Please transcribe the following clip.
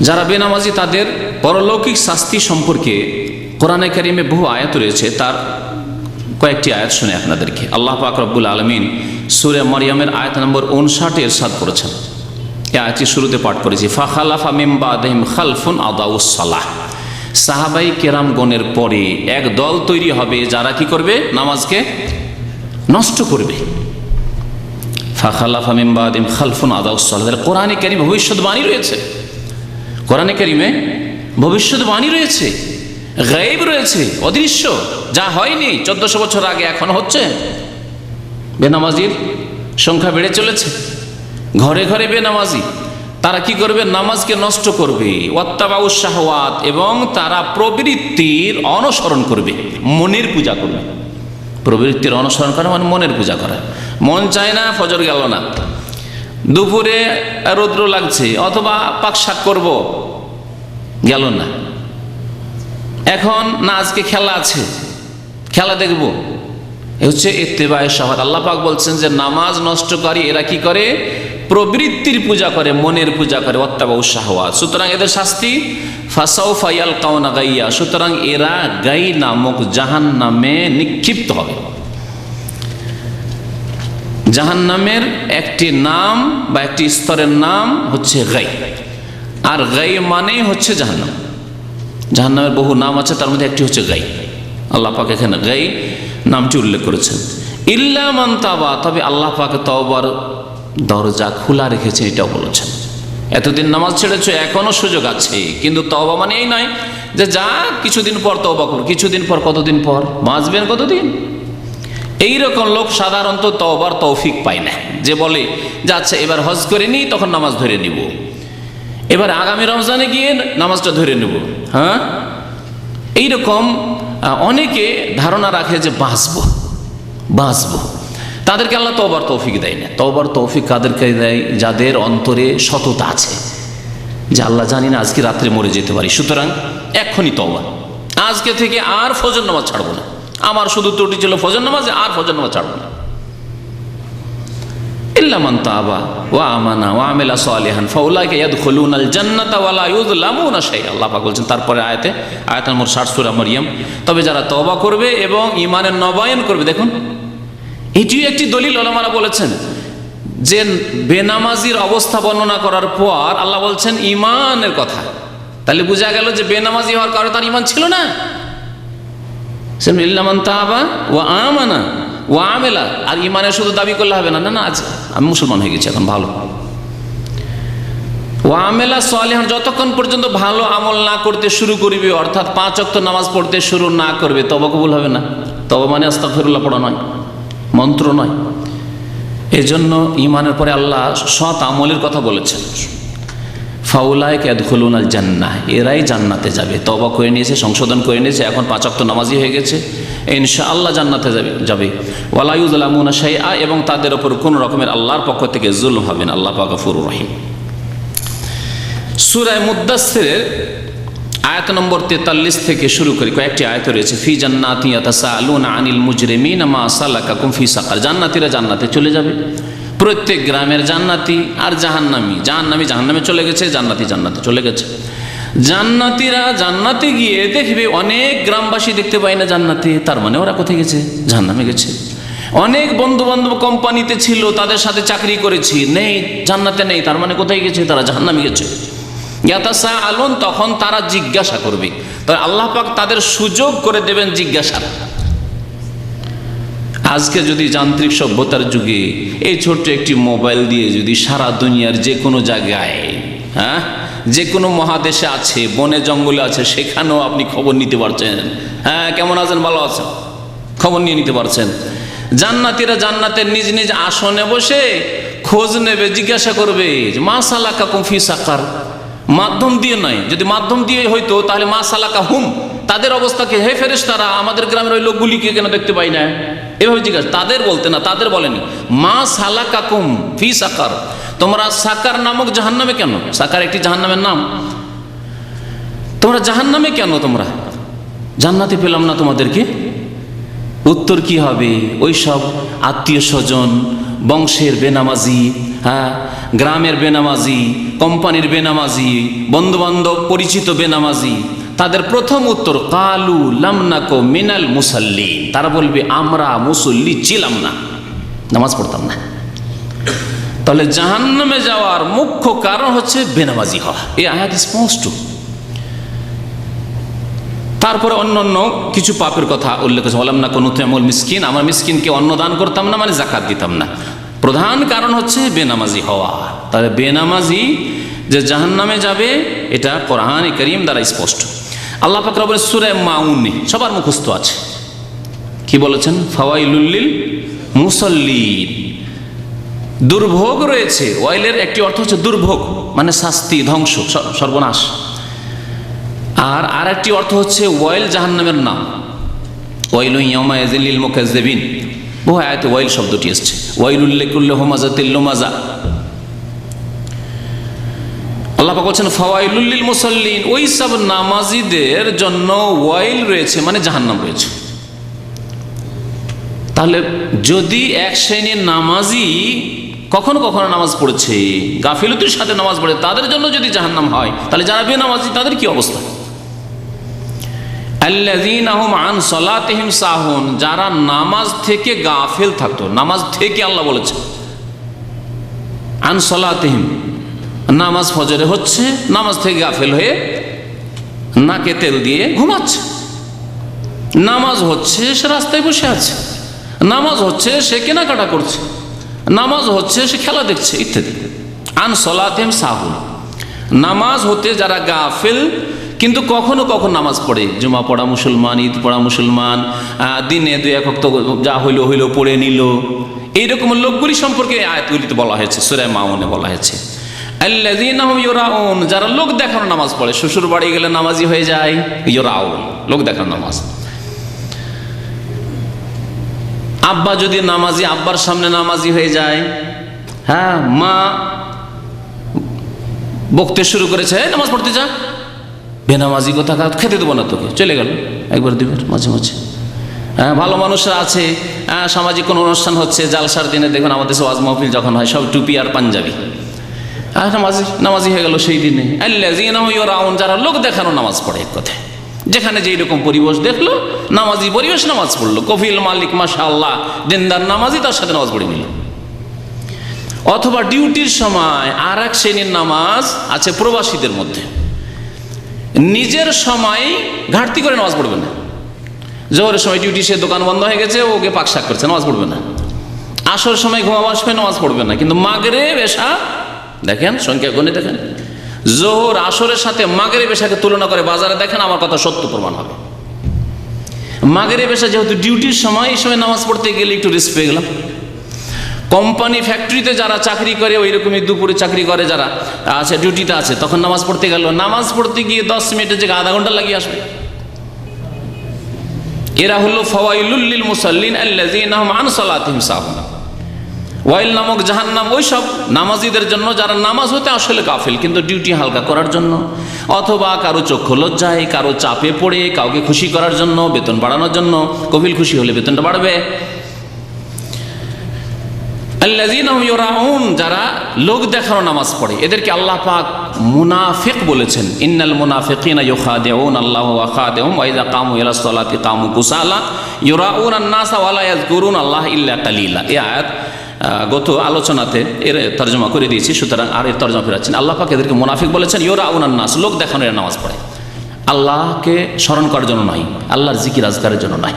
যারা বেনামাজি তাদের পরলৌকিক শাস্তি সম্পর্কে কোরআনে কারিমে বহু আয়াত রয়েছে। তার কয়েকটি আয়াত শুনে আপনাদেরকে আল্লাহ পাক রব্বুল আলামিন সূরা মারইয়ামের আয়াত নম্বর 59 ইরশাদ করেছেন। এই আয়াতটি শুরুতে পাঠ করেছি, ফাখালাফা মিন বাদিহিম খালফুন আদাউস সালাহ। সাহাবাই কেরামগণের পরে এক দল তৈরি হবে যারা কি করবে? নামাজকে নষ্ট করবে। ফাখালাফা মিন বাদিহিম খালফুন আদাউস সালাহ। কোরআনে কারিমে ভবিষ্যৎবাণী রয়েছে, কোরআনে কারিমে ভবিষ্যৎবাণী রয়েছে, গায়েব রয়েছে, অদৃশ্য, যা হয়নি 1400 বছর আগে এখন হচ্ছে। বেনামাজির সংখ্যা বেড়ে চলেছে, ঘরে ঘরে বেনামাজি। তারা কি করবে? নামাজকে নষ্ট করবে। ওয়াত্তাবাউস শাহওয়াত, এবং তারা প্রবৃত্তির অনুসরণ করবে, মনের পূজা করবে। প্রবৃত্তির অনুসরণ করা মানে মনের পূজা করা। মন চায় না, ফজর গেল না, দুপুরে রৌদ্র লাগছে, অথবা পাকশাক করব, গেল না। এখন না আজকে খেলা আছে, খেলা দেখব। এ হচ্ছে ইত্তেবায়ে শাহওয়াত। আল্লাহ পাক বলছেন যে নামাজ নষ্টকারী এরা কি করে? প্রবৃত্তির পূজা করে, মনের পূজা করে। ওয়াত্তাবাউস শাহওয়াত। সুতরাং এদের শাস্তি ফাসাউফা ইয়ালকাউনা গাইয়া। সুতরাং এরা গাই নামক জাহান্নামে নিক্ষিপ্ত হবে। জাহান্নামের একটি নাম বা একটি স্তরের নাম হচ্ছে গাই, আর গাই মানেই হচ্ছে জাহান্নাম। জাহান্নামের বহু নাম আছে, তার মধ্যে একটি হচ্ছে গাই। আল্লাহ পাক এখানে গাই নামটি উল্লেখ করেছেন। ইল্লা মান তাবা, তবে আল্লাহ পাক তওবার দরজা খোলা রেখেছেন, এটাও বলেছেন। এতদিন নামাজ ছেড়েছো, এখনো সুযোগ আছে, কিন্তু তওবা মানে এই নয় যে যা কিছুদিন পর তওবা করো। কিছুদিন পর, কতদিন পর বাঁচবেন? কতদিন? এইরকম লোক সাধারণত তওবার তৌফিক পায় না, যে বলে যে আচ্ছা এবার হজ করে নিই, তখন নামাজ ধরে নিব, এবার আগামী রমজানে গিয়ে নামাজটা ধরে নেব। হ্যাঁ, এইরকম অনেকে ধারণা রাখে যে বাঁচবো। তাদেরকে আল্লাহ তওবার তৌফিক দেয় না। তওবার তৌফিক কাদেরকে দেয়? যাদের অন্তরে সততা আছে, যে আল্লাহ জানি না আজকে রাত্রে মরে যেতে পারি, সুতরাং এক্ষুনি তওবা, আজকে থেকে আর ফজর নামাজ ছাড়বো না। আমার শুধু ত্রুটি ছিল ফজর নামাজে, আর ফজর নামাজ ছাড়বো না। ইল্লা মান তাবা ওয়া আমানা ওয়া আমিলা সালিহান ফাউলাইকা ইয়াদখুলুনাল জান্নাতা ওয়া লা ইউযলামুনা শাইআ। আল্লাহ পাক বলছেন তারপরে আয়াত নম্বর 60 সূরা মারইয়াম, তবে যারা তওবা করবে এবং ঈমানের নবায়ন করবে। দেখুন, এটিও একটি দলিল। উলামারা বলেছেন যে বেনামাজির অবস্থা বর্ণনা করার পর আল্লাহ বলছেন ঈমানের কথা, তাহলে বোঝা গেল যে বেনামাজি হওয়ার কারণে তার ঈমান ছিল না। ইল্লা মান তাবা ওয়া আমানা ওয়া আমিলা, আর ঈমানের শুধু দাবি করলে হবে না। না, আজ আমি মুসলমান হয়ে গেছি, এখন ভালো। ওয়া আমিলা সালিহান, যতক্ষণ পর্যন্ত ভালো আমল না করতে শুরু করবে, অর্থাৎ 5 ওয়াক্ত নামাজ পড়তে শুরু না করবে, তওবা কবুল হবে না। তওবা মানে আস্তাগফিরুল্লাহ পড়া নয়, মন্ত্র নয়। এজন্য ঈমানের পরে আল্লাহ সৎ আমলের কথা বলেছেন। ফাউলাইকা ইয়াদখুলুনাল জান্নাহ, এরাই জান্নাতে যাবে। তওবা করে নিয়েছে, সংশোধন করে নিয়েছে, এখন 5 ওয়াক্ত নামাজি হয়ে গেছে, ইনশাআল্লাহ জান্নাতে যাবে। ওয়ালা ইউযলামুনা শাইআ, এবং তাদের উপর কোন রকমের আল্লাহর পক্ষ থেকে জুলম হবে না। আল্লাহ পাক গফুরুর রহিম। সূরা মুদ্দাসসিরের আয়াত নম্বর 43 থেকে শুরু করে কয়েকটি আয়াত রয়েছে। ফি জান্নাতি ইয়াতাসাআলুনা আনিল মুজরিমিনা মা সালাকাকুম ফি সাকার। জান্নাতীরা জান্নাতে চলে যাবে, প্রত্যেক গ্রামের জান্নাতি আর জাহান্নামী জাহান্নামে চলে গেছে, জান্নাতি জান্নাতে চলে গেছে। জান্নাতীরা জান্নাতে গিয়ে দেখবে অনেক গ্রামবাসী দেখতে পায় না জান্নাতে, তার মানে ওরা কোথায় গেছে? জাহান্নামে গেছে। অনেক বন্ধু বান্ধব কোম্পানিতে ছিল, তাদের সাথে চাকরি করেছি, নেই, জান্নাতে নেই, তার মানে কোথায় গেছে? তারা জাহান্নামে গেছে। ইয়াতাসাআলুন, তখন তারা জিজ্ঞাসা করবে। তবে আল্লাহ পাক তাদের সুযোগ করে দেবেন জিজ্ঞাসার। আজকে যদি যান্ত্রিক সভ্যতার যুগে এই ছোট্ট একটি মোবাইল দিয়ে যদি সারা দুনিয়ার যে কোনো জায়গায়, হ্যাঁ, যে কোনো মহাদেশে আছে, বনে জঙ্গলে আছে, সেখানেও আপনি খবর নিতে পারছেন। হ্যাঁ, কেমন আছেন, ভালো আছেন, খবর নিয়ে নিতে পারছেন। জান্নাতীরা জান্নাতের নিজ নিজ আসনে বসে খোঁজ নেবে, জিজ্ঞাসা করবে মা সালাকাকুম ফি সাকার। মাধ্যম দিয়ে নয়, যদি মাধ্যম দিয়ে হইতো তাহলে মা সালাকা হুম, তাদের অবস্থাকে, হে ফেরেশতারা আমাদের গ্রামের ওই লোকগুলিকে কেন দেখতে পাই না, এভাবে জিজ্ঞাসা। তাদের বলতে না, তাদের বলেনি। মা সালাকাকুম ফি সাকার, তোমরা সাকার নামক জাহান্নামে কেন? সাকার একটি জাহান্নামের নাম। তোমরা জাহান্নামে কেন? তোমরা জান্নাতে পেলাম না তোমাদেরকে। উত্তর কি হবে? ওই সব আত্মীয় স্বজন, বংশের বেনামাজি, হ্যাঁ, গ্রামের বেনামাজি, কোম্পানির বেনামাজি, বন্ধুবান্ধব পরিচিত বেনামাজি, তাদের প্রথম উত্তর কালু লাম নাকু মিনাল মুসাল্লিন, তারা বলবে আমরা মুসল্লি ছিলাম না, নামাজ পড়তাম না। তাহলে জাহান্নামে যাওয়ার মুখ্য কারণ হচ্ছে বেনামাজি হওয়া, এই আয়াত স্পষ্ট। তারপরে অন্যান্য কিছু পাপের কথা উল্লেখ করেছে, ওয়ালাম নাকু নুতইমুল মিসকিন, আমরা মিসকিনকে অন্ন দান করতাম না, মানে যাকাত দিতাম না। প্রধান কারণ হচ্ছে বেনামাজি হওয়া। তাহলে বেনামাজি যে জাহান্নামে যাবে এটা কোরআনে কারীম দ্বারা স্পষ্ট। আল্লাহ পাক রব্বুল সূরা মাউনে সবার মুখস্থ আছে, কি বলেছেন? ফাওয়াইলুল লিল মুসাল্লিন, দুর্ভোগ রয়েছে। ওয়াইলের একটি অর্থ হচ্ছে দুর্ভোগ, মানে শাস্তি, ধ্বংস, সর্বনাশ। আর আরেকটি অর্থ হচ্ছে ওয়াইল জাহান্নামের নাম, ওয়াইলুন ইয়াউমাইযিল লিল মুকাজ্জিবিন, বহু আয়াতে ওয়াইল শব্দটি এসেছে। ওয়াইলুল লিকুল্লি হুমাযাতিল লুমাযা। আল্লাহ পাক বলছেন ফাওয়াইলুল লিল মুসাল্লিন, ওই সব নামাজিদের জন্য ওয়াইল রয়েছে, মানে জাহান্নাম রয়েছে। তাহলে যদি এক শ্রেণীর নামাজি কখনো কখনো নামাজ পড়েছে, গাফিলতির সাথে নামাজ পড়ে, তাদের জন্য যদি জাহান্নাম হয়, তাহলে যারা বেনামাজি তাদের কি অবস্থা? আল্লাযীনা হুম আন সালাতিহিম সাহুন, যারা নামাজ থেকে গাফিল থাকতো, নামাজ থেকে আল্লাহ বলেছে আন সালাতিহিম, নামাজ ফজরে হচ্ছে, নামাজ থেকে গাফিল হয়ে নাকে তেল দিয়ে ঘুমাচ্ছে। নামাজ হচ্ছে, সে রাস্তায় বসে আছে। নামাজ হচ্ছে, সে কেনাকাটা করছে। নামাজ হচ্ছে, সে খেলা দেখছে, ইত্যাদি। আন সালাতিহিম সাহুন, নামাজ হতে যারা গাফিল, কিন্তু কখনো কখনো নামাজ পড়ে, জুমা পড়া মুসলমান, ঈদ পড়া মুসলমান, দিনে দুই এক ওয়াক্ত যা হইলো হইলো পড়ে নিল, এইরকম লোকগুলি সম্পর্কে আয়াতগুলিতে বলা হয়েছে, সূরা মাউনে বলা হয়েছে। আল্লাযীনা হুম ইউরাউন, যারা লোক দেখানো নামাজ পড়ে, শ্বশুর বাড়ি গেলে নামাজি হয়ে যায়, ইউরাউন, লোক দেখানো নামাজ। আব্বা যদি নামাজি, আব্বার সামনে নামাজি হয়ে যায়, হ্যাঁ, মা বকতে শুরু করেছে, নামাজ পড়তে যা, বেনামাজি কথা, খেতে দেবো না তোকে, চলে গেল, একবার দিবে মাঝে মাঝে। হ্যাঁ, ভালো মানুষরা আছে, সামাজিক কোনো অনুষ্ঠান হচ্ছে, জালসার দিনে দেখবেন আমাদের সব ওয়াজ মাহফিল যখন হয়, সব টুপি আর পাঞ্জাবি, নামাজি হয়ে গেল সেই দিনে। আল্লাযীনা হুম ইউরাউন, যারা লোক দেখানো নামাজ পড়ে, এক কথায় যেখানে যেই রকম পরিবেশ দেখলো, নামাজি পরিবেশ নামাজ পড়লো, কফিল মালিক মাশাআল্লাহ দিনদার নামাজি, তার সাথে নামাজ পড়ে নিল। অথবা ডিউটির সময় আর এক শ্রেণীর নামাজ আছে প্রবাসীদের মধ্যে, নিজের সময় ঘাটতি করে নামাজ পড়বে না। জোহরের সময় ডিউটি, সে দোকান বন্ধ হয়ে গেছে, ওকে পাকশাক করছে, নামাজ পড়বে না। আসর সময় ঘুমাবার সময় নামাজ পড়বে না। কিন্তু মাগরিব এশা দেখেন, সংখ্যা গণে দেখেন, জোহর আসরের সাথে মাগরিব এশাকে তুলনা করে বাজারে দেখেন, আমার কথা সত্য প্রমাণ হবে। মাগরিব এশা যেহেতু ডিউটির সময়, এই সময় নামাজ পড়তে গেলে একটু রিস্ক পেয়ে গেলাম। কোম্পানি ফ্যাক্টরিতে যারা চাকরি করে, ওই রকমই দুপুরে চাকরি করে যারা আছে, ডিউটিতে আছে, তখন নামাজ পড়তে গেল, নামাজ পড়তে গিয়ে 10 মিনিটের জায়গায় আধা ঘন্টা লাগিয়ে আসবে। এরা হলো ফাওয়াইলুল লিল মুসাল্লিন আল্লাযীনা হুম আন সালাতিহিম সাহুন। ওয়াইল নামক জাহান্নাম ওই সব নামাজিদের জন্য যারা নামাজ হতে আসলে গাফিল, কিন্তু ডিউটি হালকা করার জন্য, অথবা কারো চক্ষু লজ্জায়, কারো চাপে পড়ে, কাউকে খুশি করার জন্য, বেতন বাড়ানোর জন্য, কফিল খুশি হলে বেতনটা বাড়বে। আল্লাযীনা হুম ইউরাউন, যারা লোক দেখানো নামাজ পড়ে, এদেরকে আল্লাহ পাক মুনাফিক বলেছেন। ইন্নাল মুনাফিকিনা ইউখাদিউন আল্লাহ ওয়া খাদিউহুম ওয়া ইযা কামু ইলাস সালাতি কামু কুসালা ইউরাউনান নাসা ওয়া লা ইয়াযকুরুন আল্লাহ ইল্লা কালিলা। এই আয়াত গত আলোচনাতে এর তরজমা করে দিয়েছি, সুতরাং আর এর তরজমা ফেরাচ্ছেন। আল্লাহ পাক এদেরকে মুনাফিক বলেছেন, ইউরাউনান নাস, লোক দেখানো এরা নামাজ পড়ে, আল্লাহকে স্মরণ করার জন্য নয়, আল্লাহর জিকির আজকারের জন্য নয়।